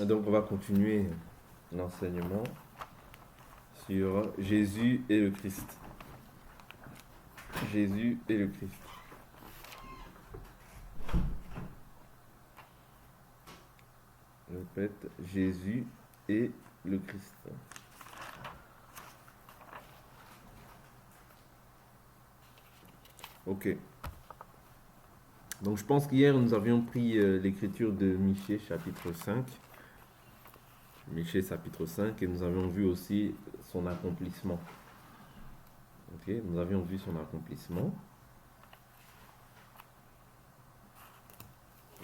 Donc, on va continuer l'enseignement sur Jésus et le Christ. Jésus et le Christ. Je répète, Jésus et le Christ. Ok. Donc, je pense qu'hier, nous avions pris l'écriture de Michée, chapitre 5. Michée, chapitre 5, et nous avions vu aussi son accomplissement. Ok, nous avions vu son accomplissement.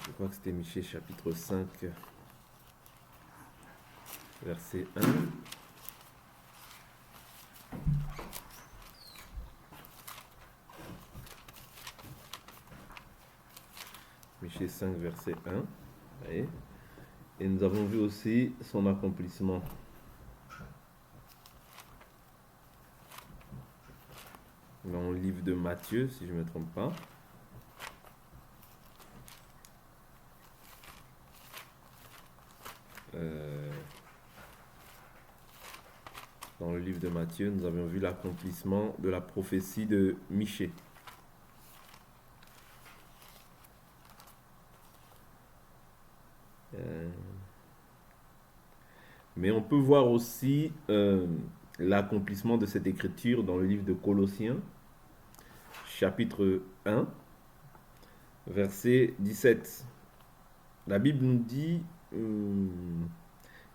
Je crois que c'était Michée, chapitre 5, verset 1. Michée 5, verset 1. Voyez. Et nous avons vu aussi son accomplissement. Dans le livre de Matthieu, si je ne me trompe pas. Dans le livre de Matthieu, nous avions vu l'accomplissement de la prophétie de Michée. Mais on peut voir aussi l'accomplissement de cette écriture dans le livre de Colossiens, chapitre 1, verset 17. La Bible nous dit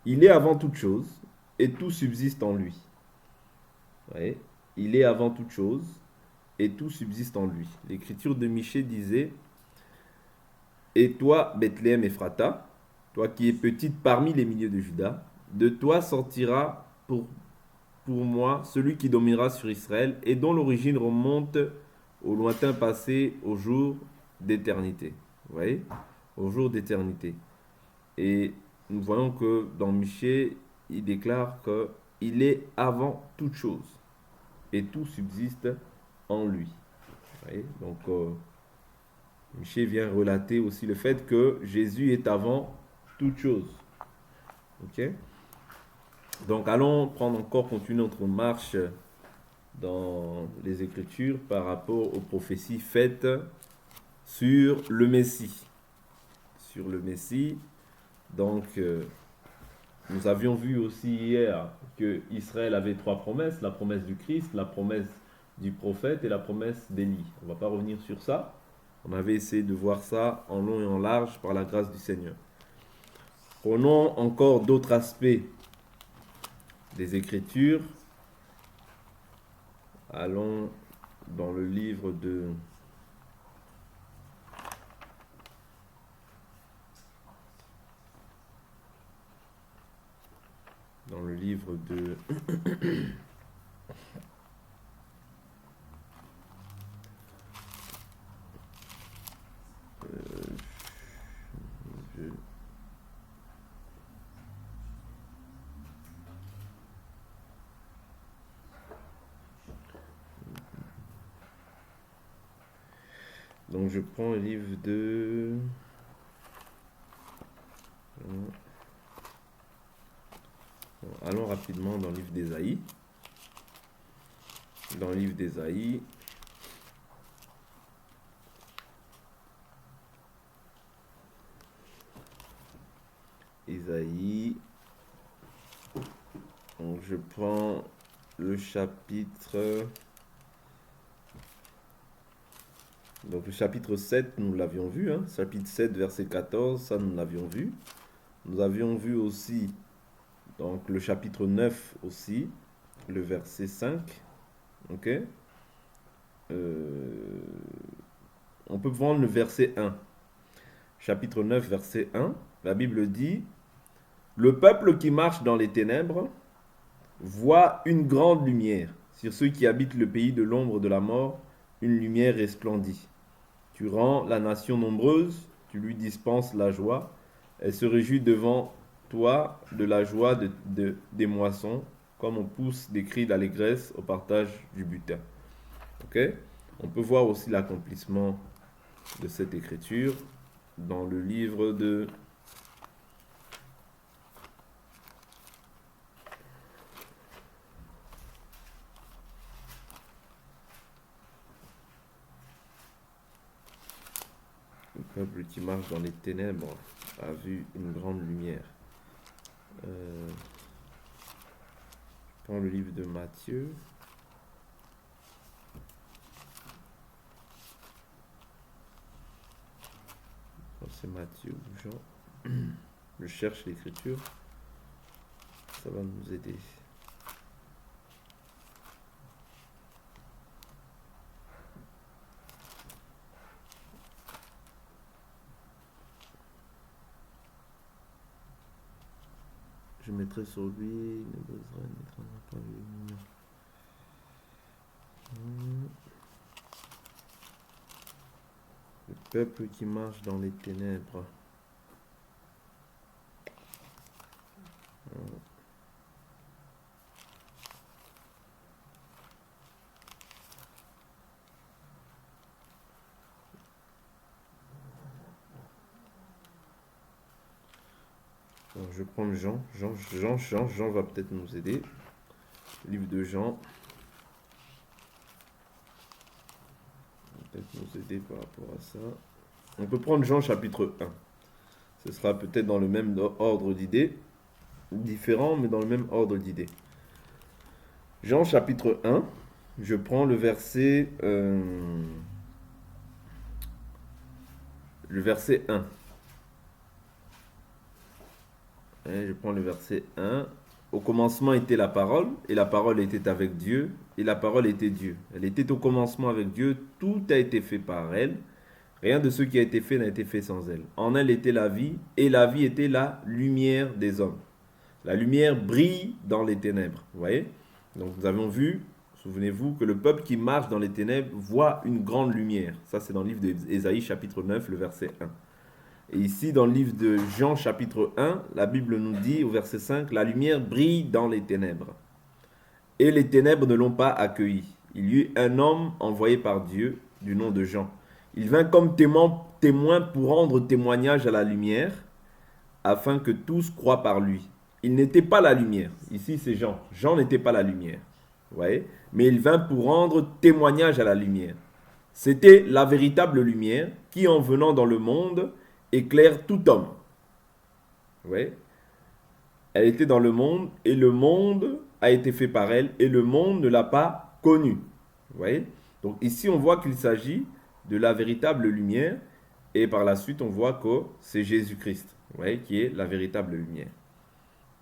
il est avant toute chose et tout subsiste en lui. Ouais. Il est avant toute chose et tout subsiste en lui. L'écriture de Michée disait et toi, Bethléem Ephrata, toi qui es petite parmi les milieux de Juda, de toi sortira pour moi celui qui dominera sur Israël et dont l'origine remonte au lointain passé, au jour d'éternité. Vous voyez? Au jour d'éternité. Et nous voyons que dans Michée, il déclare qu'il est avant toute chose et tout subsiste en lui. Vous voyez? Donc, Michée vient relater aussi le fait que Jésus est avant toute chose. Ok? Donc, allons prendre encore, continuer notre marche dans les Écritures par rapport aux prophéties faites sur le Messie. Sur le Messie. Donc, nous avions vu aussi hier que Israël avait trois promesses, la promesse du Christ, la promesse du prophète et la promesse d'Élie. On ne va pas revenir sur ça. On avait essayé de voir ça en long et en large par la grâce du Seigneur. Prenons encore d'autres aspects des Écritures. Allons dans le livre de donc je prends le livre de allons rapidement dans le livre d'Ésaïe. Dans le livre d'Ésaïe, donc je prends le chapitre, donc le chapitre 7, nous l'avions vu, hein, chapitre 7, verset 14, ça nous l'avions vu. Nous avions vu aussi, donc le chapitre 9 aussi, le verset 5, ok. On peut prendre le verset 1. Chapitre 9, verset 1, la Bible dit « Le peuple qui marche dans les ténèbres voit une grande lumière. Sur ceux qui habitent le pays de l'ombre de la mort, une lumière resplendit. Tu rends la nation nombreuse, tu lui dispenses la joie. Elle se réjouit devant toi de la joie des moissons, comme on pousse des cris d'allégresse au partage du butin. » Ok? On peut voir aussi l'accomplissement de cette écriture dans le livre de peuple qui marche dans les ténèbres a vu une grande lumière. Je prends le livre de Matthieu. C'est Matthieu ou Jean. Je cherche l'écriture. Ça va nous aider. Je mettrai sur lui. Le peuple qui marche dans les ténèbres. Alors, je vais prendre Jean. Jean va peut-être nous aider. Livre de Jean. Peut-être nous aider par rapport à ça. On peut prendre Jean chapitre 1. Ce sera peut-être dans le même ordre d'idées. Différent, mais dans le même ordre d'idées. Jean chapitre 1. Je prends le verset 1. Je prends le verset 1. Au commencement était la parole, et la parole était avec Dieu, et la parole était Dieu. Elle était au commencement avec Dieu, tout a été fait par elle. Rien de ce qui a été fait n'a été fait sans elle. En elle était la vie, et la vie était la lumière des hommes. La lumière brille dans les ténèbres. Vous voyez? Donc nous avons vu, souvenez-vous, que le peuple qui marche dans les ténèbres voit une grande lumière. Ça, c'est dans le livre d'Ésaïe, chapitre 9, le verset 1. Et ici, dans le livre de Jean, chapitre 1, la Bible nous dit, au verset 5, « La lumière brille dans les ténèbres. Et les ténèbres ne l'ont pas accueilli. Il y eut un homme envoyé par Dieu, du nom de Jean. Il vint comme témoin pour rendre témoignage à la lumière, afin que tous croient par lui. Il n'était pas la lumière. » Ici, c'est Jean. Jean n'était pas la lumière. Vous voyez? Mais il vint pour rendre témoignage à la lumière. C'était la véritable lumière qui, en venant dans le monde, éclaire tout homme. Vous voyez? Elle était dans le monde et le monde a été fait par elle et le monde ne l'a pas connue. Vous voyez? Donc ici, on voit qu'il s'agit de la véritable lumière et par la suite, on voit que c'est Jésus-Christ, vous voyez, qui est la véritable lumière.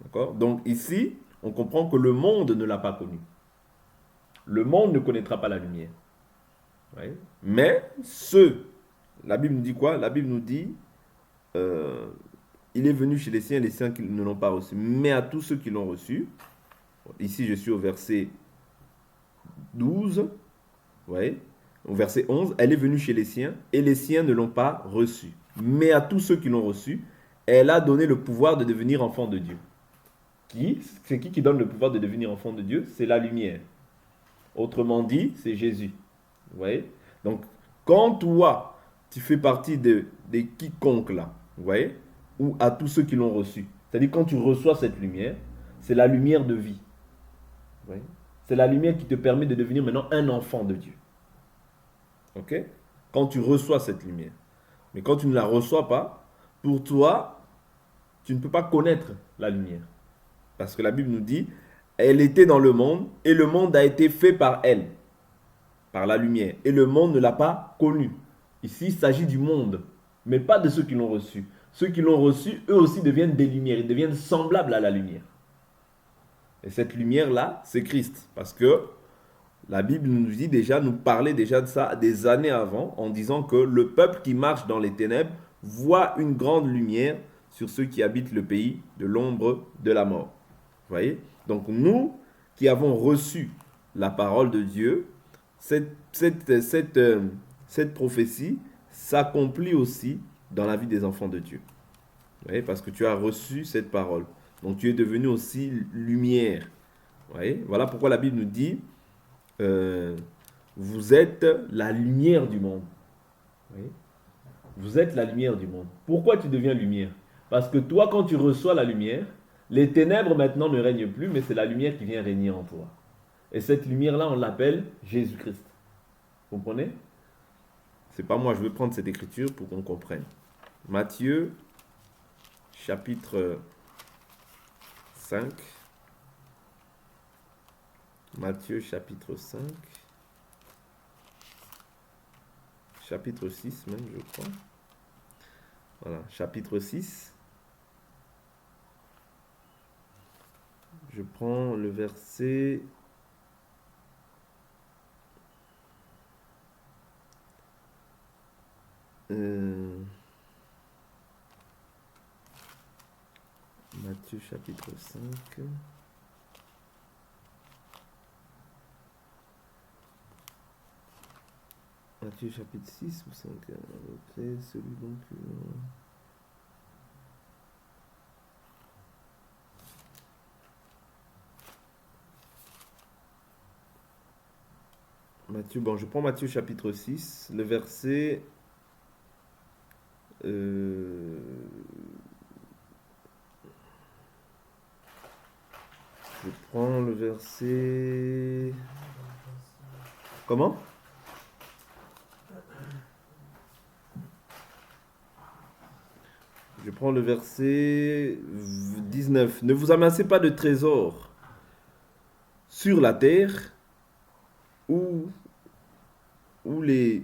D'accord? Donc ici, on comprend que le monde ne l'a pas connue. Le monde ne connaîtra pas la lumière. Vous voyez? Mais la Bible nous dit quoi? La Bible nous dit il est venu chez les siens qui ne l'ont pas reçu. Mais à tous ceux qui l'ont reçu, ici je suis au verset 12, vous voyez, au verset 11, elle est venue chez les siens et les siens ne l'ont pas reçu. Mais à tous ceux qui l'ont reçu, elle a donné le pouvoir de devenir enfant de Dieu. C'est qui donne le pouvoir de devenir enfant de Dieu? C'est la lumière. Autrement dit, c'est Jésus. Vous voyez? Donc, quand toi, tu fais partie des quiconques là, vous voyez, ou à tous ceux qui l'ont reçu. C'est-à-dire quand tu reçois cette lumière, c'est la lumière de vie. Vous voyez? C'est la lumière qui te permet de devenir maintenant un enfant de Dieu. Ok? Quand tu reçois cette lumière. Mais quand tu ne la reçois pas, pour toi, tu ne peux pas connaître la lumière. Parce que la Bible nous dit, elle était dans le monde et le monde a été fait par elle, par la lumière. Et le monde ne l'a pas connue. Ici, il s'agit du monde, mais pas de ceux qui l'ont reçu. Ceux qui l'ont reçu, eux aussi deviennent des lumières, ils deviennent semblables à la lumière. Et cette lumière-là, c'est Christ. Parce que la Bible nous dit déjà, nous parlait déjà de ça des années avant, en disant que le peuple qui marche dans les ténèbres voit une grande lumière sur ceux qui habitent le pays de l'ombre de la mort. Vous voyez? Donc nous qui avons reçu la parole de Dieu, cette prophétie s'accomplit aussi dans la vie des enfants de Dieu. Vous voyez? Parce que tu as reçu cette parole. Donc tu es devenu aussi lumière. Vous voyez? Voilà pourquoi la Bible nous dit vous êtes la lumière du monde. Vous voyez? Vous êtes la lumière du monde. Pourquoi tu deviens lumière? Parce que toi, quand tu reçois la lumière, les ténèbres maintenant ne règnent plus, mais c'est la lumière qui vient régner en toi. Et cette lumière-là, on l'appelle Jésus-Christ. Vous comprenez? C'est pas moi, je vais prendre cette écriture pour qu'on comprenne. Matthieu, chapitre 5. Matthieu, chapitre 5. Chapitre 6 même, je crois. Voilà, chapitre 6. Je prends le verset... Matthieu chapitre 5. Matthieu chapitre 6 ou 5. Après, celui donc... Matthieu, bon, je prends Matthieu chapitre 6, le verset... je prends le verset... Comment? Je prends le verset 19. Ne vous amassez pas de trésors sur la terre où les...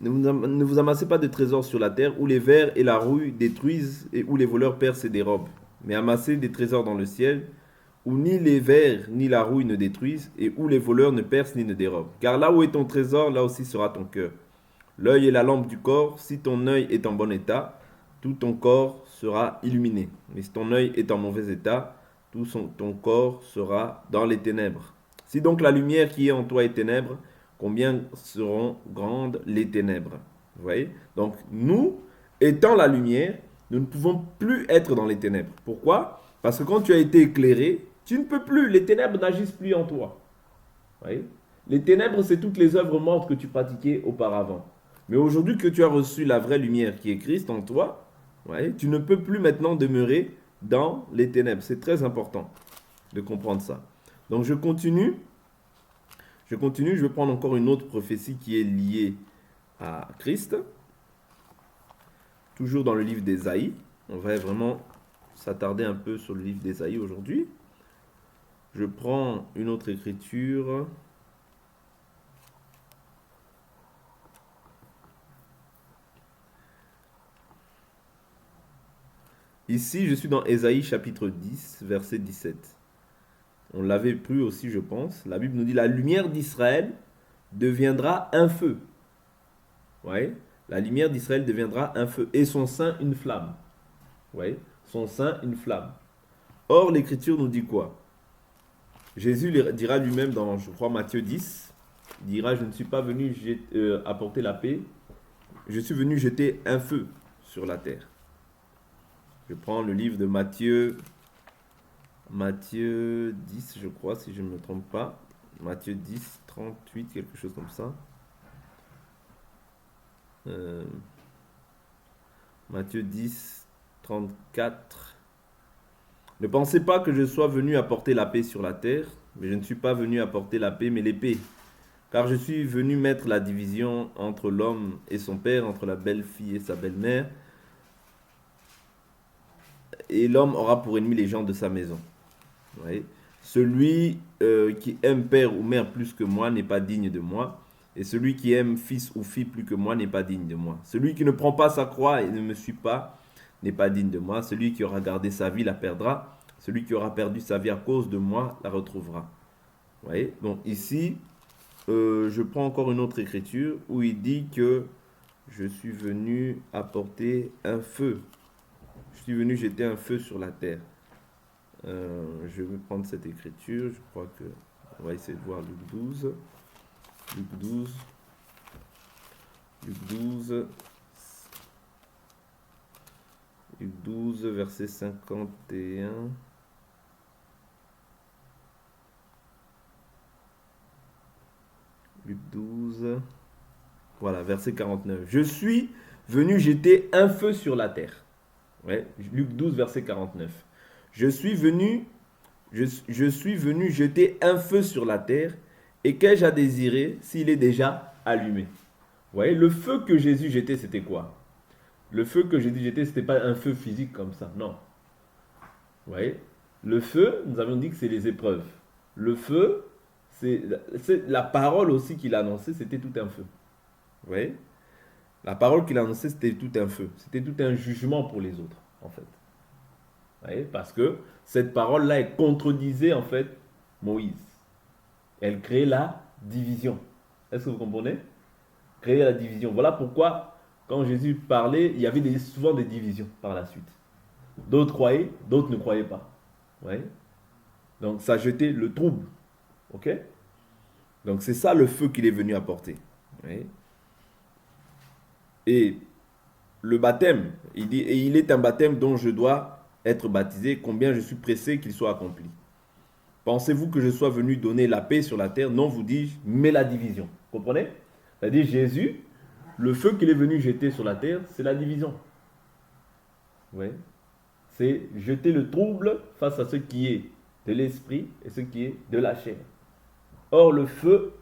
Ne vous amassez pas de trésors sur la terre où les vers et la rouille détruisent et où les voleurs percent et dérobent. Mais amassez des trésors dans le ciel où ni les vers ni la rouille ne détruisent et où les voleurs ne percent ni ne dérobent. Car là où est ton trésor, là aussi sera ton cœur. L'œil est la lampe du corps. Si ton œil est en bon état, tout ton corps sera illuminé. Mais si ton œil est en mauvais état, ton corps sera dans les ténèbres. Si donc la lumière qui est en toi est ténèbres, combien seront grandes les ténèbres? Vous voyez? Donc nous, étant la lumière, nous ne pouvons plus être dans les ténèbres. Pourquoi? Parce que quand tu as été éclairé, tu ne peux plus. Les ténèbres n'agissent plus en toi. Vous voyez? Les ténèbres, c'est toutes les œuvres mortes que tu pratiquais auparavant. Mais aujourd'hui que tu as reçu la vraie lumière qui est Christ en toi, ouais, tu ne peux plus maintenant demeurer dans les ténèbres. C'est très important de comprendre ça. Donc je continue. Je vais prendre encore une autre prophétie qui est liée à Christ. Toujours dans le livre d'Ésaïe. On va vraiment s'attarder un peu sur le livre d'Ésaïe aujourd'hui. Je prends une autre écriture. Ici, je suis dans Ésaïe chapitre 10, verset 17. On l'avait pris aussi, je pense. La Bible nous dit, la lumière d'Israël deviendra un feu. Ouais. La lumière d'Israël deviendra un feu et son sein une flamme. Ouais. Son sein une flamme. Or, l'Écriture nous dit quoi? Jésus dira lui-même dans, je crois, Matthieu 10, il dira, je ne suis pas venu apporter la paix, je suis venu jeter un feu sur la terre. Je prends le livre de Matthieu 10, je crois, si je ne me trompe pas. Matthieu 10, 38, quelque chose comme ça. Matthieu 10, 34. Ne pensez pas que je sois venu apporter la paix sur la terre, mais je ne suis pas venu apporter la paix, mais l'épée. Car je suis venu mettre la division entre l'homme et son père, entre la belle-fille et sa belle-mère. Et l'homme aura pour ennemi les gens de sa maison. Vous voyez? Celui qui aime père ou mère plus que moi n'est pas digne de moi. Et celui qui aime fils ou fille plus que moi n'est pas digne de moi. Celui qui ne prend pas sa croix et ne me suit pas n'est pas digne de moi. Celui qui aura gardé sa vie la perdra. Celui qui aura perdu sa vie à cause de moi la retrouvera. Vous voyez? Donc ici, je prends encore une autre écriture où il dit que je suis venu apporter un feu. Je suis venu jeter un feu sur la terre. Je vais prendre cette écriture. Je crois que on va essayer de voir Luc 12. Luc 12. Luc 12. Luc 12, verset 51. Luc 12. Voilà, verset 49. Je suis venu jeter un feu sur la terre. Ouais, Luc 12, verset 49. Je suis venu jeter un feu sur la terre, et qu'ai-je à désirer s'il est déjà allumé? voyez, le feu que Jésus jetait, c'était quoi? Le feu que Jésus jetait, c'était pas un feu physique comme ça, non. Vous voyez? Le feu, nous avions dit que c'est les épreuves. Le feu, c'est la parole aussi qu'il a annoncée, c'était tout un feu. Vous voyez? La parole qu'il a annoncée, c'était tout un feu. C'était tout un jugement pour les autres, en fait. Vous voyez? Parce que cette parole-là, elle contredisait, en fait, Moïse. Elle créait la division. Est-ce que vous comprenez? Créer la division. Voilà pourquoi, quand Jésus parlait, il y avait souvent des divisions par la suite. D'autres croyaient, d'autres ne croyaient pas. Vous voyez? Donc ça jetait le trouble. Ok? Donc c'est ça le feu qu'il est venu apporter. Vous voyez? Et le baptême, il dit, et il est un baptême dont je dois être baptisé, combien je suis pressé qu'il soit accompli. Pensez-vous que je sois venu donner la paix sur la terre? Non, vous dis-je, mais la division. Vous comprenez? C'est-à-dire Jésus, le feu qu'il est venu jeter sur la terre, c'est la division. Vous voyez? C'est jeter le trouble face à ce qui est de l'esprit et ce qui est de la chair. Or, le feu,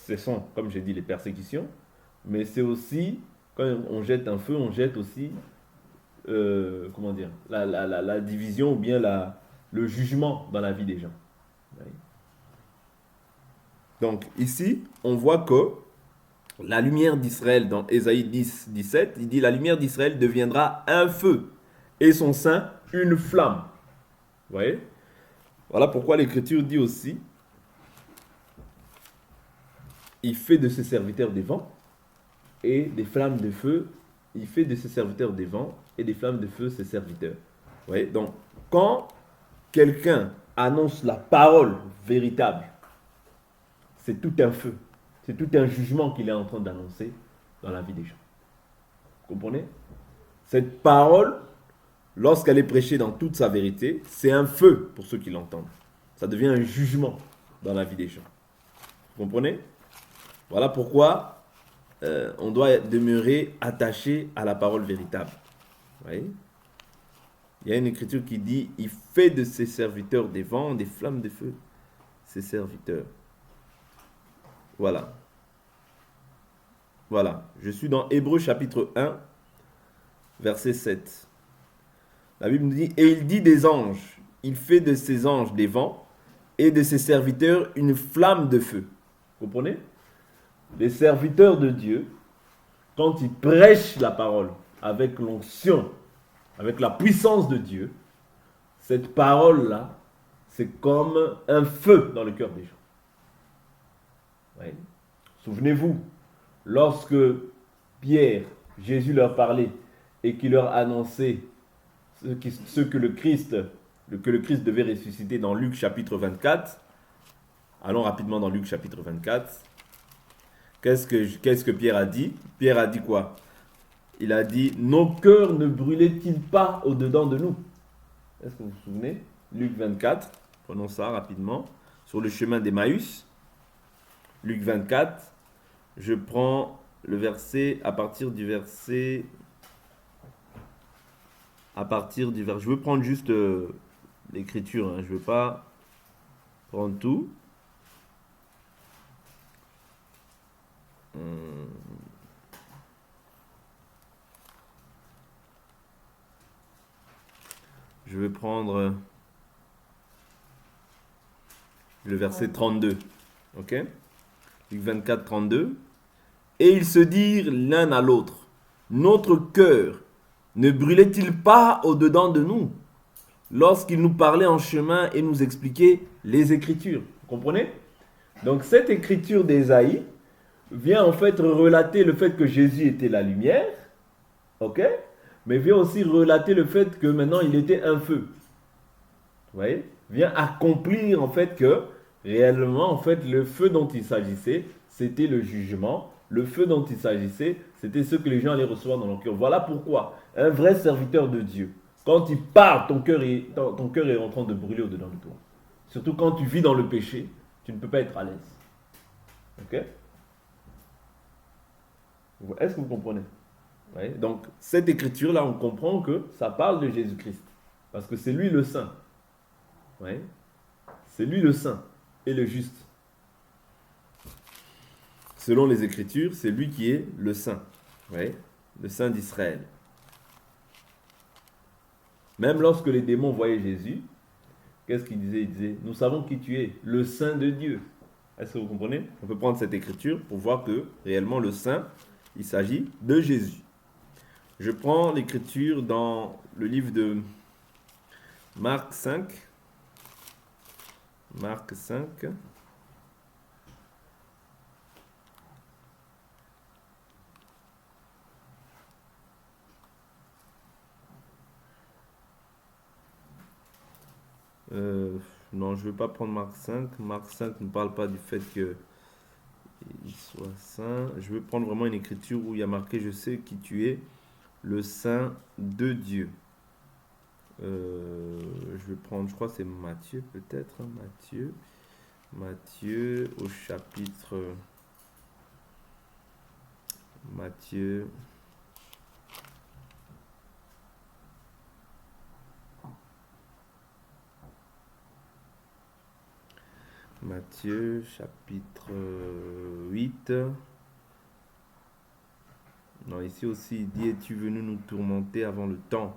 ce sont, comme j'ai dit, les persécutions, mais c'est aussi, quand on jette un feu, on jette aussi, comment dire, la division ou bien le jugement dans la vie des gens. Donc, ici, on voit que la lumière d'Israël, dans Ésaïe 10, 17, il dit, la lumière d'Israël deviendra un feu et son sein une flamme. Vous voyez? Voilà pourquoi l'Écriture dit aussi, il fait de ses serviteurs des vents et des flammes de feu. Il fait de ses serviteurs des vents et des flammes de feu ses serviteurs. Vous voyez? Donc, quand quelqu'un annonce la parole véritable, c'est tout un feu. C'est tout un jugement qu'il est en train d'annoncer dans la vie des gens. Vous comprenez? Cette parole, lorsqu'elle est prêchée dans toute sa vérité, c'est un feu pour ceux qui l'entendent. Ça devient un jugement dans la vie des gens. Vous comprenez? Voilà pourquoi on doit demeurer attaché à la parole véritable. Vous voyez? Il y a une écriture qui dit, il fait de ses serviteurs des vents, des flammes de feu, ses serviteurs. Voilà. Voilà. Je suis dans Hébreux chapitre 1, verset 7. La Bible nous dit, et il dit des anges, il fait de ses anges des vents, et de ses serviteurs une flamme de feu. Vous comprenez? Les serviteurs de Dieu, quand ils prêchent la parole avec l'onction, avec la puissance de Dieu, cette parole-là, c'est comme un feu dans le cœur des gens. Ouais. Souvenez-vous, lorsque Pierre, Jésus leur parlait et qu'il leur annonçait ce que le Christ devait ressusciter dans Luc chapitre 24, allons rapidement dans Luc chapitre 24. Qu'est-ce que Pierre a dit? Pierre a dit quoi? Il a dit, nos cœurs ne brûlaient-ils pas au-dedans de nous? Est-ce que vous vous souvenez? Luc 24, prenons ça rapidement. Sur le chemin d'Emmaüs, Luc 24, je prends le verset à partir du verset... Je veux prendre juste l'écriture, hein, je ne veux pas prendre tout. Je vais prendre le verset 32. Ok? Luc 24, 32. Et ils se dirent l'un à l'autre, notre cœur ne brûlait-il pas au-dedans de nous lorsqu'il nous parlait en chemin et nous expliquait les Écritures? Vous comprenez? Donc cette écriture d'Ésaïe vient en fait relater le fait que Jésus était la lumière, ok? Mais vient aussi relater le fait que maintenant il était un feu. Vous voyez? Vient accomplir en fait que réellement en fait le feu dont il s'agissait, c'était le jugement. Le feu dont il s'agissait, c'était ce que les gens allaient recevoir dans leur cœur. Voilà pourquoi un vrai serviteur de Dieu, quand il parle, ton cœur est en train de brûler au-dedans de toi. Surtout quand tu vis dans le péché, tu ne peux pas être à l'aise. Ok? Est-ce que vous comprenez? Ouais. Donc, cette écriture-là, on comprend que ça parle de Jésus-Christ. Parce que c'est lui le saint. Ouais. C'est lui le saint et le juste. selon les Écritures, c'est lui qui est le Saint. Ouais, le Saint d'Israël. Même lorsque les démons voyaient Jésus, qu'est-ce qu'ils disaient? Ils disaient, nous savons qui tu es, le Saint de Dieu. Est-ce que vous comprenez? On peut prendre cette écriture pour voir que réellement le Saint, il s'agit de Jésus. Je prends l'écriture dans le livre de Marc 5. Marc 5. Non, je ne vais pas prendre Marc 5. Marc 5 ne parle pas du fait qu'il soit saint. Je vais prendre vraiment une écriture où il y a marqué « Je sais qui tu es, le Saint de Dieu ». Je vais prendre, je crois que c'est Matthieu peut-être. Hein, Matthieu au chapitre... Matthieu... Matthieu, chapitre 8. Non, ici aussi, il dit, es-tu venu nous tourmenter avant le temps?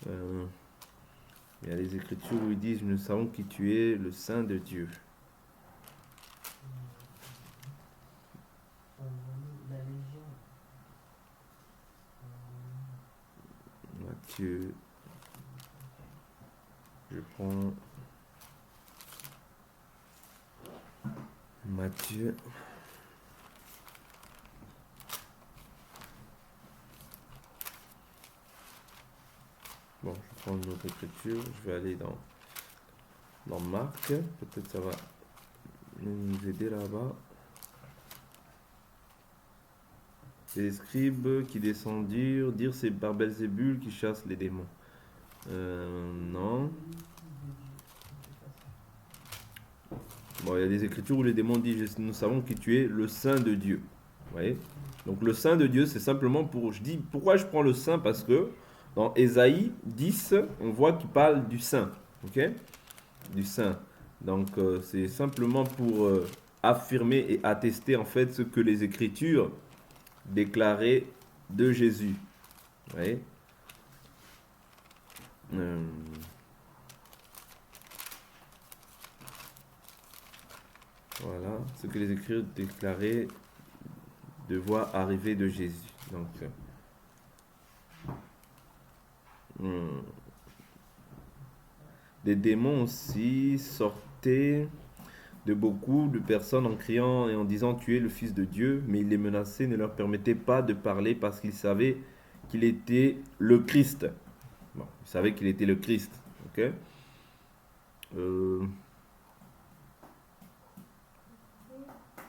Il y a les Écritures où ils disent, nous savons qui tu es, le Saint de Dieu. Matthieu. Je prends... Matthieu. Bon, je prends une autre écriture. Je vais aller dans Marc. Peut-être ça va nous aider là-bas. C'est les scribes qui descendirent, dire c'est par Belzébul qui chasse les démons. Non. Bon, il y a des écritures où les démons disent, nous savons qui tu es, le Saint de Dieu. Vous voyez? Donc le Saint de Dieu, c'est simplement pour... Je dis, pourquoi je prends le Saint? Parce que dans Ésaïe 10, on voit qu'il parle du Saint. Ok? Du Saint. Donc c'est simplement pour affirmer et attester en fait ce que les Écritures déclaraient de Jésus. Vous voyez? Voilà, ce que les Écritures déclaraient de voir arriver de Jésus. Donc, des démons aussi sortaient de beaucoup de personnes en criant et en disant tu es le Fils de Dieu, mais il les menaçait, ne leur permettait pas de parler parce qu'ils savaient qu'il était le Christ. Bon, ils savaient qu'il était le Christ. Ok?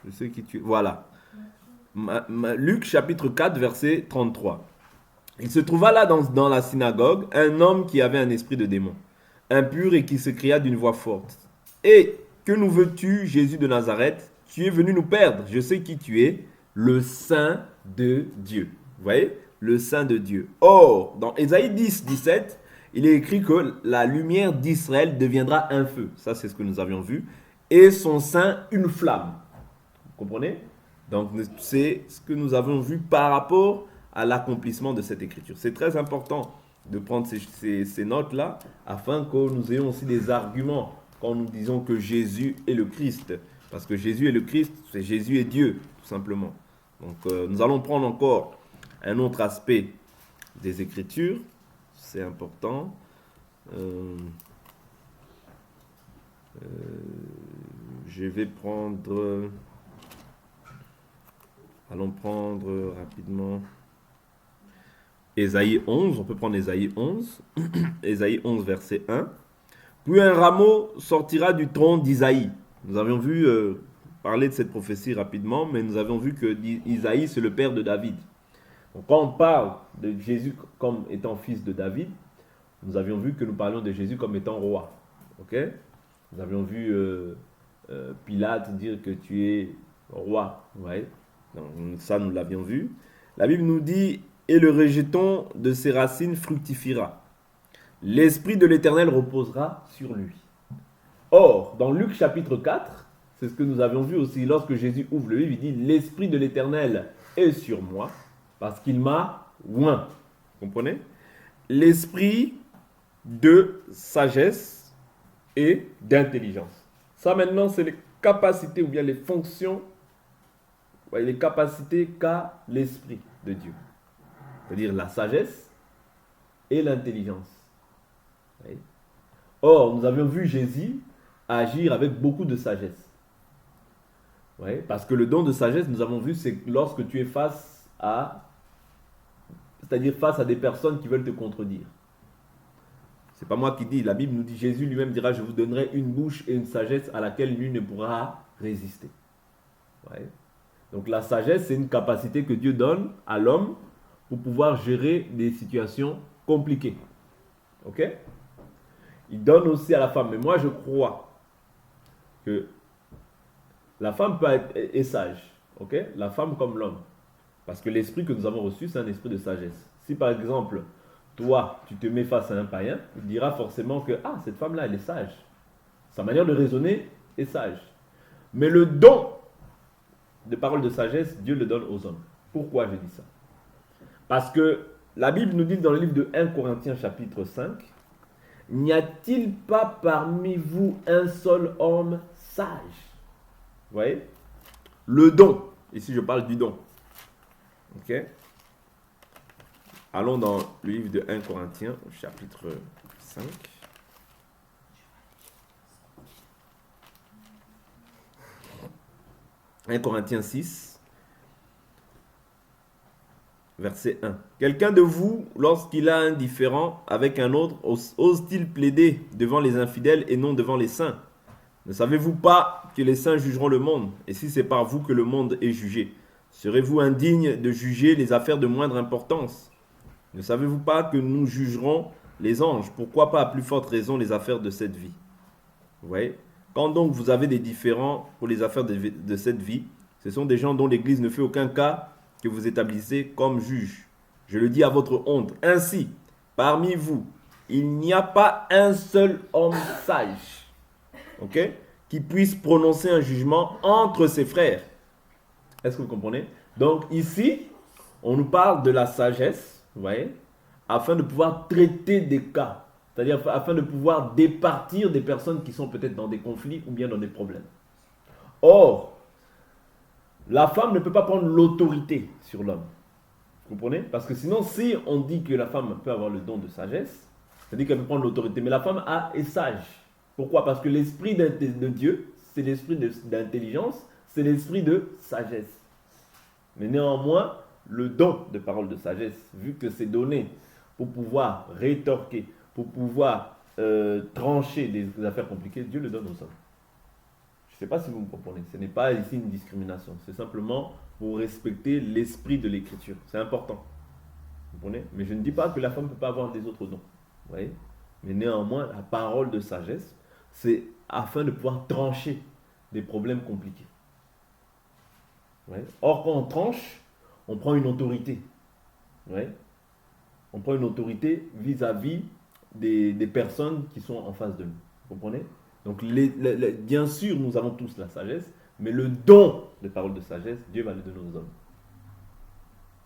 Je sais qui tu es. Voilà. Luc chapitre 4, verset 33. Il se trouva là dans la synagogue un homme qui avait un esprit de démon, impur et qui s'écria d'une voix forte. Et que nous veux-tu, Jésus de Nazareth? Tu es venu nous perdre. Je sais qui tu es, le Saint de Dieu. Vous voyez? Le Saint de Dieu. Or, dans Ésaïe 10, 17, il est écrit que la lumière d'Israël deviendra un feu. Ça, c'est ce que nous avions vu. Et son sein, une flamme. Vous comprenez? Donc, c'est ce que nous avons vu par rapport à l'accomplissement de cette écriture. C'est très important de prendre ces notes-là afin que nous ayons aussi des arguments quand nous disons que Jésus est le Christ. Parce que Jésus est le Christ, c'est Jésus est Dieu, tout simplement. Donc, nous allons prendre encore un autre aspect des Écritures. C'est important. Je vais prendre... Allons prendre rapidement Ésaïe 11. On peut prendre Ésaïe 11. Ésaïe 11, verset 1. Puis un rameau sortira du tronc d'Isaïe. Nous avions vu parler de cette prophétie rapidement, mais nous avons vu que Isaïe, c'est le père de David. Donc, quand on parle de Jésus comme étant fils de David, nous avions vu que nous parlions de Jésus comme étant roi. Ok? Nous avions vu Pilate dire que tu es roi. Ouais. Donc, ça, nous l'avions vu. La Bible nous dit « Et le rejeton de ses racines fructifiera. L'Esprit de l'Éternel reposera sur lui. » Or, dans Luc chapitre 4, C'est ce que nous avions vu aussi lorsque Jésus ouvre le livre. Il dit, l'Esprit de l'Éternel est sur moi parce qu'il m'a oint. Vous comprenez? L'esprit de sagesse et d'intelligence. Ça maintenant, c'est les capacités ou bien les fonctions, les capacités qu'a l'Esprit de Dieu. C'est-à-dire la sagesse et l'intelligence. Or, nous avions vu Jésus agir avec beaucoup de sagesse. Parce que le don de sagesse, nous avons vu, c'est lorsque tu es face à des personnes qui veulent te contredire. C'est pas moi qui dis, la Bible nous dit, Jésus lui-même dira, je vous donnerai une bouche et une sagesse à laquelle nul ne pourra résister. Donc la sagesse, c'est une capacité que Dieu donne à l'homme pour pouvoir gérer des situations compliquées. Ok? Il donne aussi à la femme. Mais moi, je crois que la femme peut être sage. Ok? La femme comme l'homme. Parce que l'esprit que nous avons reçu, c'est un esprit de sagesse. Si par exemple, toi, tu te mets face à un païen, il dira forcément que cette femme-là, elle est sage. Sa manière de raisonner est sage. Mais le don de parole de sagesse, Dieu le donne aux hommes. Pourquoi je dis ça? Parce que la Bible nous dit dans le livre de 1 Corinthiens chapitre 5, n'y a-t-il pas parmi vous un seul homme sage? Vous voyez? Le don. Ici, je parle du don. Ok? Allons dans le livre de 1 Corinthiens, chapitre 5. « 1 Corinthiens 6, verset 1. Quelqu'un de vous, lorsqu'il a un différend avec un autre, ose-t-il plaider devant les infidèles et non devant les saints? Ne savez-vous pas que les saints jugeront le monde? Et si c'est par vous que le monde est jugé, serez-vous indigne de juger les affaires de moindre importance? Ne savez-vous pas que nous jugerons les anges? Pourquoi pas à plus forte raison les affaires de cette vie? Vous voyez? Quand donc vous avez des différends pour les affaires de cette vie, ce sont des gens dont l'Église ne fait aucun cas que vous établissez comme juges. Je le dis à votre honte. Ainsi, parmi vous, il n'y a pas un seul homme sage, qui puisse prononcer un jugement entre ses frères. Est-ce que vous comprenez? Donc ici, on nous parle de la sagesse, vous voyez, afin de pouvoir traiter des cas. C'est-à-dire afin de pouvoir départir des personnes qui sont peut-être dans des conflits ou bien dans des problèmes. Or, la femme ne peut pas prendre l'autorité sur l'homme. Vous comprenez? Parce que sinon, si on dit que la femme peut avoir le don de sagesse, c'est-à-dire qu'elle peut prendre l'autorité. Mais la femme est sage. Pourquoi? Parce que l'esprit de Dieu, c'est l'esprit d'intelligence, c'est l'esprit de sagesse. Mais néanmoins, le don de parole de sagesse, vu que c'est donné pour pouvoir rétorquer, pour pouvoir trancher des affaires compliquées, Dieu le donne aux hommes. Je ne sais pas si vous me comprenez. Ce n'est pas ici une discrimination. C'est simplement pour respecter l'esprit de l'écriture. C'est important. Vous comprenez? Mais je ne dis pas que la femme ne peut pas avoir des autres dons. Vous voyez? Mais néanmoins, la parole de sagesse, c'est afin de pouvoir trancher des problèmes compliqués. Vous voyez? Or, quand on tranche, on prend une autorité. Vous voyez? On prend une autorité vis-à-vis des personnes qui sont en face de nous. Vous comprenez? Donc, bien sûr, nous avons tous la sagesse, mais le don de parole de sagesse, Dieu va le donner aux hommes.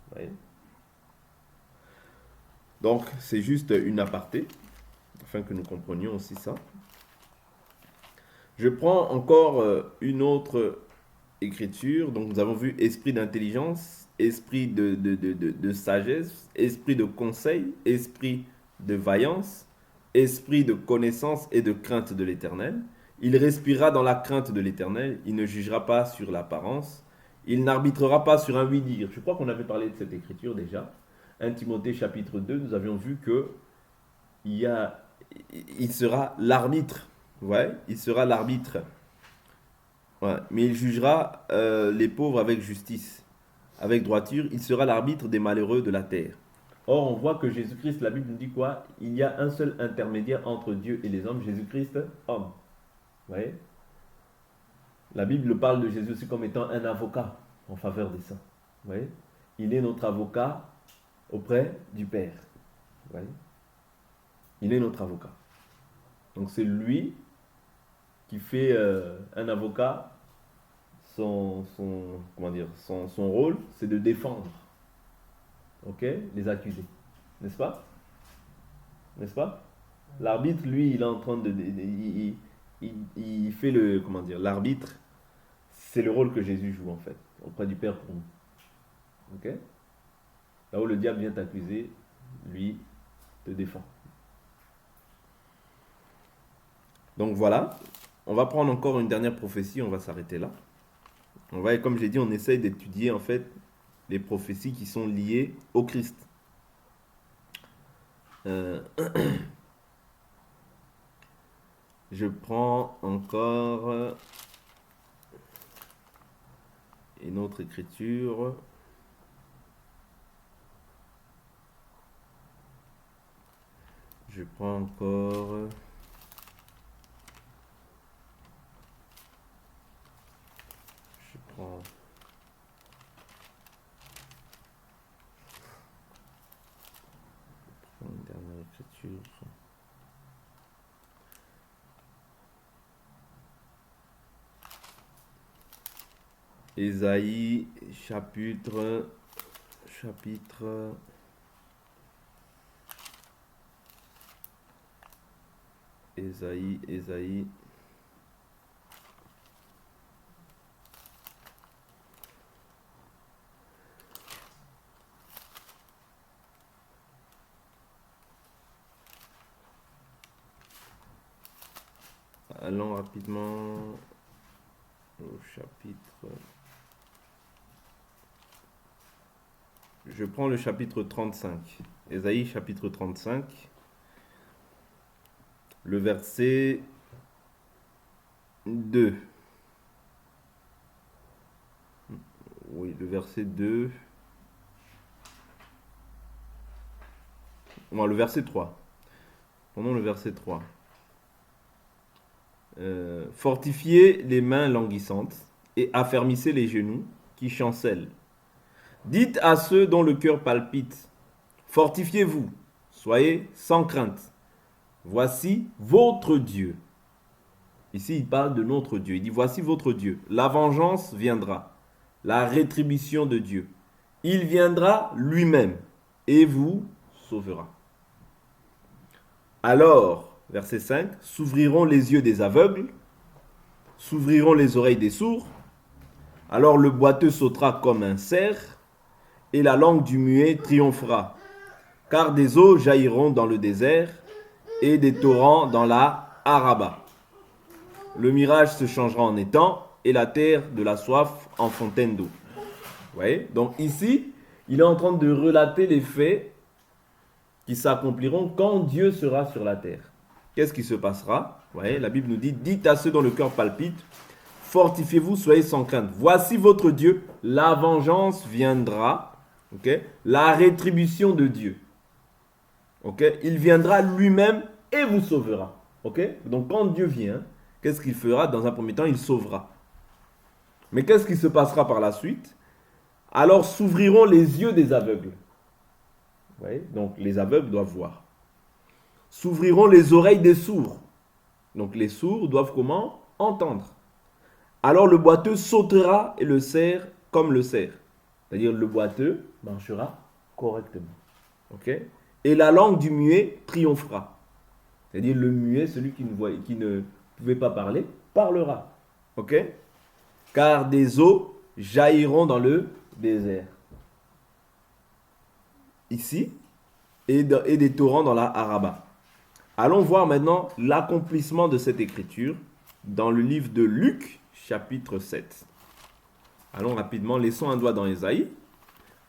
Vous voyez? Donc, c'est juste une aparté, afin que nous comprenions aussi ça. Je prends encore une autre écriture. Donc, nous avons vu esprit d'intelligence, esprit de sagesse, esprit de conseil, esprit de vaillance, esprit de connaissance et de crainte de l'Éternel. Il respirera dans la crainte de l'Éternel, il ne jugera pas sur l'apparence, il n'arbitrera pas sur un oui-dire. Je crois qu'on avait parlé de cette écriture déjà. 1 Timothée chapitre 2, nous avions vu que il sera l'arbitre. Ouais, il sera l'arbitre. Ouais, mais il jugera les pauvres avec justice, avec droiture. Il sera l'arbitre des malheureux de la terre. Or, on voit que Jésus-Christ, la Bible nous dit quoi? Il y a un seul intermédiaire entre Dieu et les hommes, Jésus-Christ, homme. Vous voyez? La Bible parle de Jésus aussi comme étant un avocat en faveur des saints. Vous voyez? Il est notre avocat auprès du Père. Vous voyez? Il est notre avocat. Donc c'est lui qui fait un avocat son rôle, c'est de défendre, ok, les accusés, n'est-ce pas? N'est-ce pas? L'arbitre, lui, il est en train il fait l'arbitre, c'est le rôle que Jésus joue en fait, auprès du Père pour nous, ok? Là où le diable vient t'accuser, lui te défend. Donc voilà, on va prendre encore une dernière prophétie, on va s'arrêter là. Comme j'ai dit, on essaye d'étudier en fait les prophéties qui sont liées au Christ. Je prends encore une autre écriture. Je prends encore... Je prends... Une dernière écriture. Ésaïe, chapitre... Ésaïe. Allons rapidement au chapitre. Je prends le chapitre 35. Ésaïe, chapitre 35. Le verset 2. Oui, le verset 2. Non, le verset 3. Prenons le verset 3. Fortifiez les mains languissantes et affermissez les genoux qui chancellent. Dites à ceux dont le cœur palpite, fortifiez-vous, soyez sans crainte. Voici votre Dieu. Ici, il parle de notre Dieu. Il dit, voici votre Dieu. La vengeance viendra, la rétribution de Dieu. Il viendra lui-même et vous sauvera. Alors, verset 5, s'ouvriront les yeux des aveugles, s'ouvriront les oreilles des sourds. Alors le boiteux sautera comme un cerf, et la langue du muet triomphera. Car des eaux jailliront dans le désert, et des torrents dans la Araba. Le mirage se changera en étang, et la terre de la soif en fontaine d'eau. Vous voyez? Donc ici, il est en train de relater les faits qui s'accompliront quand Dieu sera sur la terre. Qu'est-ce qui se passera? Vous voyez, la Bible nous dit, dites à ceux dont le cœur palpite, fortifiez-vous, soyez sans crainte. Voici votre Dieu, la vengeance viendra, okay? La rétribution de Dieu. Okay? Il viendra lui-même et vous sauvera. Okay? Donc quand Dieu vient, qu'est-ce qu'il fera? Dans un premier temps, il sauvera. Mais qu'est-ce qui se passera par la suite? Alors s'ouvriront les yeux des aveugles. Vous voyez? Donc les aveugles doivent voir. S'ouvriront les oreilles des sourds. Donc les sourds doivent comment? Entendre. Alors le boiteux sautera et le cerf comme le cerf. C'est-à-dire le boiteux marchera correctement. Okay? Et la langue du muet triomphera. C'est-à-dire le muet, celui qui ne pouvait pas parler, parlera. Okay? Car des eaux jailliront dans le désert. Ici, et des torrents dans la Araba. Allons voir maintenant l'accomplissement de cette écriture dans le livre de Luc, chapitre 7. Allons rapidement, laissons un doigt dans Ésaïe.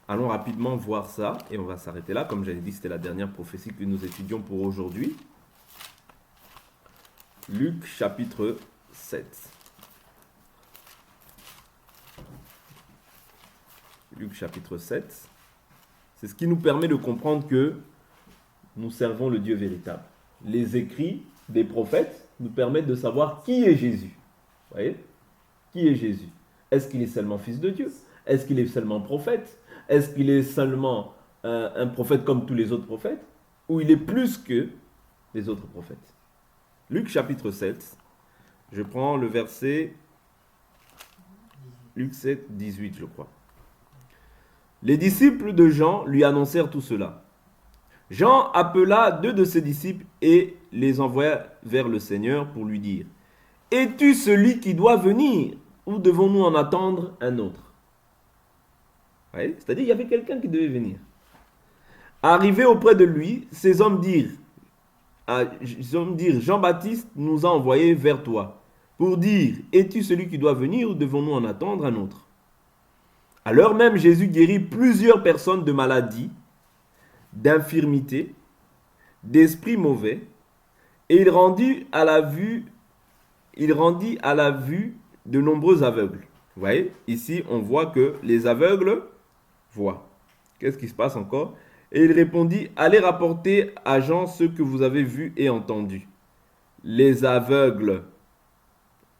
Allons rapidement voir ça et on va s'arrêter là. Comme j'avais dit, c'était la dernière prophétie que nous étudions pour aujourd'hui. Luc, chapitre 7. Luc, chapitre 7. C'est ce qui nous permet de comprendre que nous servons le Dieu véritable. Les écrits des prophètes nous permettent de savoir qui est Jésus. Vous voyez? Qui est Jésus? Est-ce qu'il est seulement fils de Dieu? Est-ce qu'il est seulement prophète? Est-ce qu'il est seulement un prophète comme tous les autres prophètes? Ou il est plus que les autres prophètes? Luc chapitre 7, je prends le verset Luc 7, 18, je crois. Les disciples de Jean lui annoncèrent tout cela. Jean appela 2 de ses disciples et les envoya vers le Seigneur pour lui dire: Es-tu celui qui doit venir, ou devons-nous en attendre un autre? Ouais, c'est-à-dire il y avait quelqu'un qui devait venir. Arrivé auprès de lui, ces hommes dirent Jean-Baptiste nous a envoyés vers toi pour dire: Es-tu celui qui doit venir, ou devons-nous en attendre un autre? À l'heure même, Jésus guérit plusieurs personnes de maladies, d'infirmités, d'esprits mauvais, et il rendit à la vue de nombreux aveugles. Vous voyez, ici on voit que les aveugles voient. Qu'est-ce qui se passe encore? Et il répondit: Allez rapporter à Jean ce que vous avez vu et entendu. Les aveugles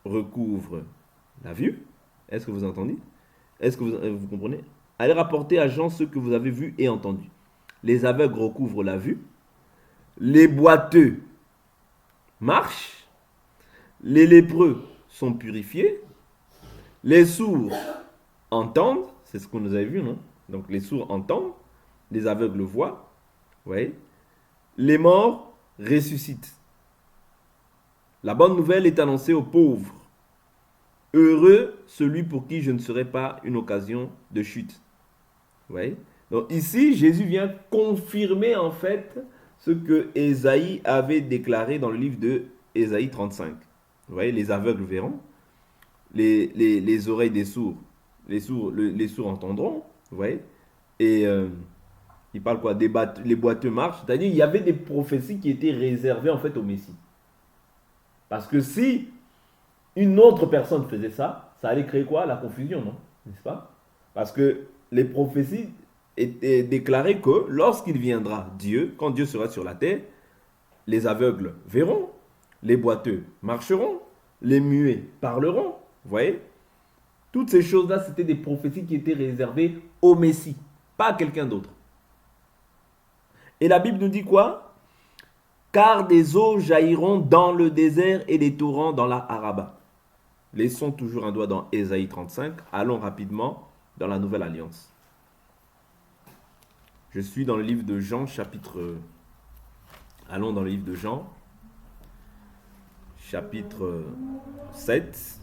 recouvrent la vue. Est-ce que vous entendez? Est-ce que vous comprenez? Allez rapporter à Jean ce que vous avez vu et entendu. Les aveugles recouvrent la vue. Les boiteux marchent. Les lépreux sont purifiés. Les sourds entendent. C'est ce que nous avons vu, non? Donc les sourds entendent. Les aveugles voient. Ouais. Les morts ressuscitent. La bonne nouvelle est annoncée aux pauvres. Heureux celui pour qui je ne serai pas une occasion de chute. Ouais. Donc ici, Jésus vient confirmer en fait ce que Ésaïe avait déclaré dans le livre de Ésaïe 35. Vous voyez, les aveugles verront, les oreilles des sourds, les sourds entendront. Vous voyez. Et il parle quoi? Les boiteux marchent. C'est-à-dire il y avait des prophéties qui étaient réservées en fait au Messie. Parce que si une autre personne faisait ça, ça allait créer quoi? La confusion, non? N'est-ce pas? Parce que les prophéties étaient déclarées que lorsqu'il viendra Dieu, quand Dieu sera sur la terre, les aveugles verront, les boiteux marcheront, les muets parleront. Vous voyez? Toutes ces choses-là, c'était des prophéties qui étaient réservées au Messie, pas à quelqu'un d'autre. Et la Bible nous dit quoi? Car des eaux jailliront dans le désert et des torrents dans la Araba. Laissons toujours un doigt dans Ésaïe 35. Allons rapidement dans la Nouvelle Alliance. Je suis dans le livre de Jean, Allons dans le livre de Jean, chapitre 7.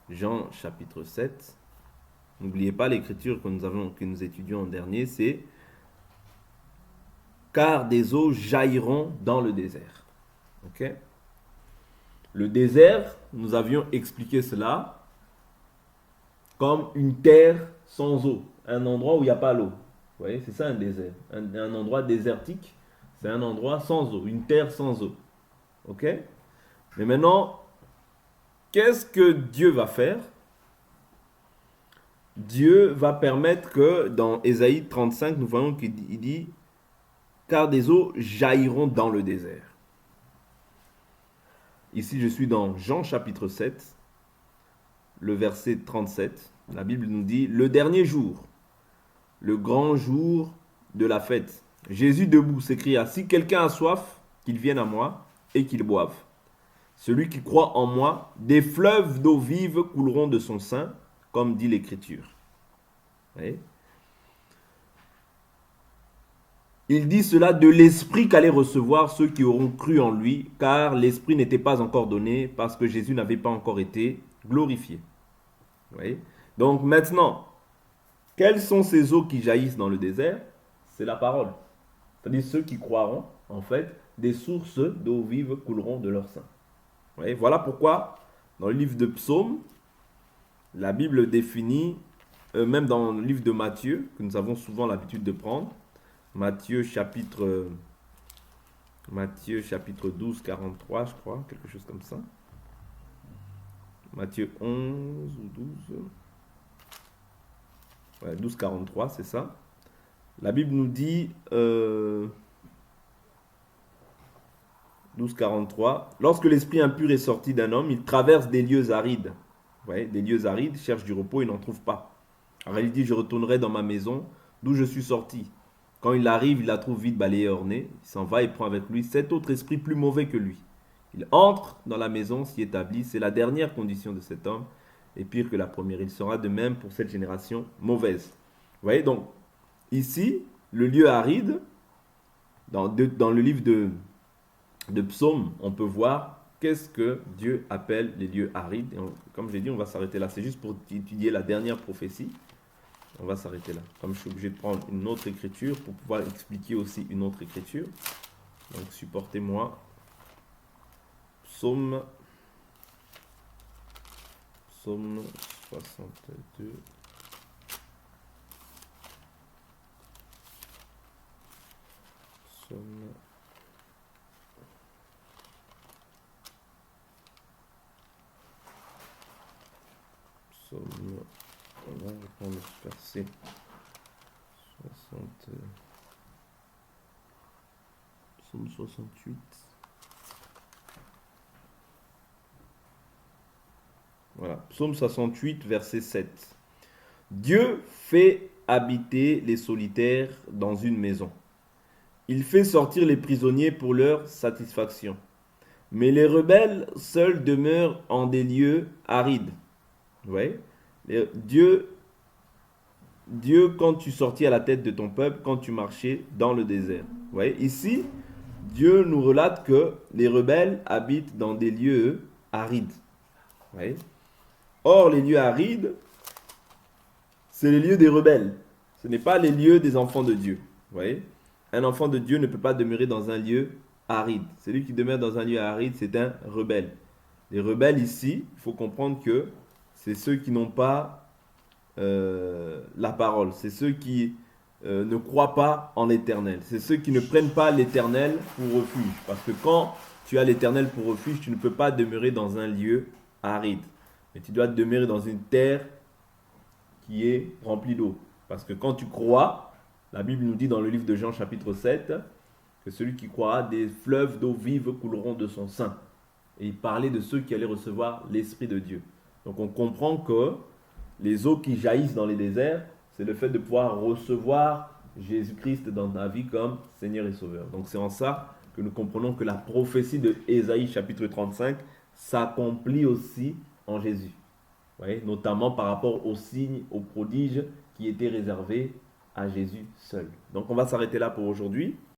Jean, chapitre 7. N'oubliez pas l'écriture que nous étudions en dernier, c'est « Car des eaux jailliront dans le désert ». Okay. Le désert, nous avions expliqué cela comme une terre sans eau, un endroit où il n'y a pas l'eau. Vous voyez, c'est ça un désert. Un endroit désertique, c'est un endroit sans eau, une terre sans eau. Ok? Mais maintenant, qu'est-ce que Dieu va faire? Dieu va permettre que dans Ésaïe 35, nous voyons qu'il dit « Car des eaux jailliront dans le désert ». Ici, je suis dans Jean chapitre 7, le verset 37. La Bible nous dit: Le dernier jour, le grand jour de la fête, Jésus debout s'écria: Si quelqu'un a soif, qu'il vienne à moi et qu'il boive. Celui qui croit en moi, des fleuves d'eau vive couleront de son sein, comme dit l'Écriture. Oui. Il dit cela de l'Esprit qu'allaient recevoir ceux qui auront cru en lui, car l'Esprit n'était pas encore donné, parce que Jésus n'avait pas encore été glorifié. Oui. Donc maintenant, quelles sont ces eaux qui jaillissent dans le désert? C'est la parole. C'est-à-dire ceux qui croiront, en fait, des sources d'eau vive couleront de leur sein. Oui. Voilà pourquoi, dans le livre de Psaumes, la Bible définit, même dans le livre de Matthieu, que nous avons souvent l'habitude de prendre, Matthieu chapitre 12, 43, je crois, quelque chose comme ça. Matthieu 11 ou 12. Ouais, 12, 43, c'est ça. La Bible nous dit, 12, 43, lorsque l'esprit impur est sorti d'un homme, il traverse des lieux arides. Ouais, des lieux arides, cherche du repos, il n'en trouve pas. Alors il dit, je retournerai dans ma maison, d'où je suis sorti. Quand il arrive, il la trouve vide, balayée, ornée. Il s'en va et prend avec lui 7 autres esprits plus mauvais que lui. Il entre dans la maison, s'y établit. C'est la dernière condition de cet homme. Et pire que la première. Il sera de même pour cette génération mauvaise. Vous voyez, donc, ici, le lieu aride, dans le livre de Psaume, on peut voir qu'est-ce que Dieu appelle les lieux arides. Et comme j'ai dit, on va s'arrêter là. C'est juste pour étudier la dernière prophétie. On va s'arrêter là. Comme je suis obligé de prendre une autre écriture pour pouvoir expliquer aussi une autre écriture. Donc supportez-moi. Psaume 62. Psaume 60. On va reprendre le verset 60. Psaume 68. Voilà. Psaume 68, verset 7. Dieu fait habiter les solitaires dans une maison. Il fait sortir les prisonniers pour leur satisfaction. Mais les rebelles seuls demeurent en des lieux arides. Vous voyez? Dieu, quand tu sortis à la tête de ton peuple, quand tu marchais dans le désert. Vous voyez? Ici, Dieu nous relate que les rebelles habitent dans des lieux arides. Vous voyez? Or, les lieux arides, c'est les lieux des rebelles. Ce n'est pas les lieux des enfants de Dieu. Vous voyez? Un enfant de Dieu ne peut pas demeurer dans un lieu aride. Celui qui demeure dans un lieu aride, c'est un rebelle. Les rebelles ici, il faut comprendre que c'est ceux qui n'ont pas la parole. C'est ceux qui ne croient pas en l'éternel. C'est ceux qui ne prennent pas l'éternel pour refuge. Parce que quand tu as l'éternel pour refuge, tu ne peux pas demeurer dans un lieu aride. Mais tu dois demeurer dans une terre qui est remplie d'eau. Parce que quand tu crois, la Bible nous dit dans le livre de Jean chapitre 7, que celui qui croira, des fleuves d'eau vive couleront de son sein. Et il parlait de ceux qui allaient recevoir l'Esprit de Dieu. Donc on comprend que les eaux qui jaillissent dans les déserts, c'est le fait de pouvoir recevoir Jésus-Christ dans ta vie comme Seigneur et Sauveur. Donc c'est en ça que nous comprenons que la prophétie de Ésaïe chapitre 35 s'accomplit aussi en Jésus. Vous voyez, notamment par rapport aux signes, aux prodiges qui étaient réservés à Jésus seul. Donc on va s'arrêter là pour aujourd'hui.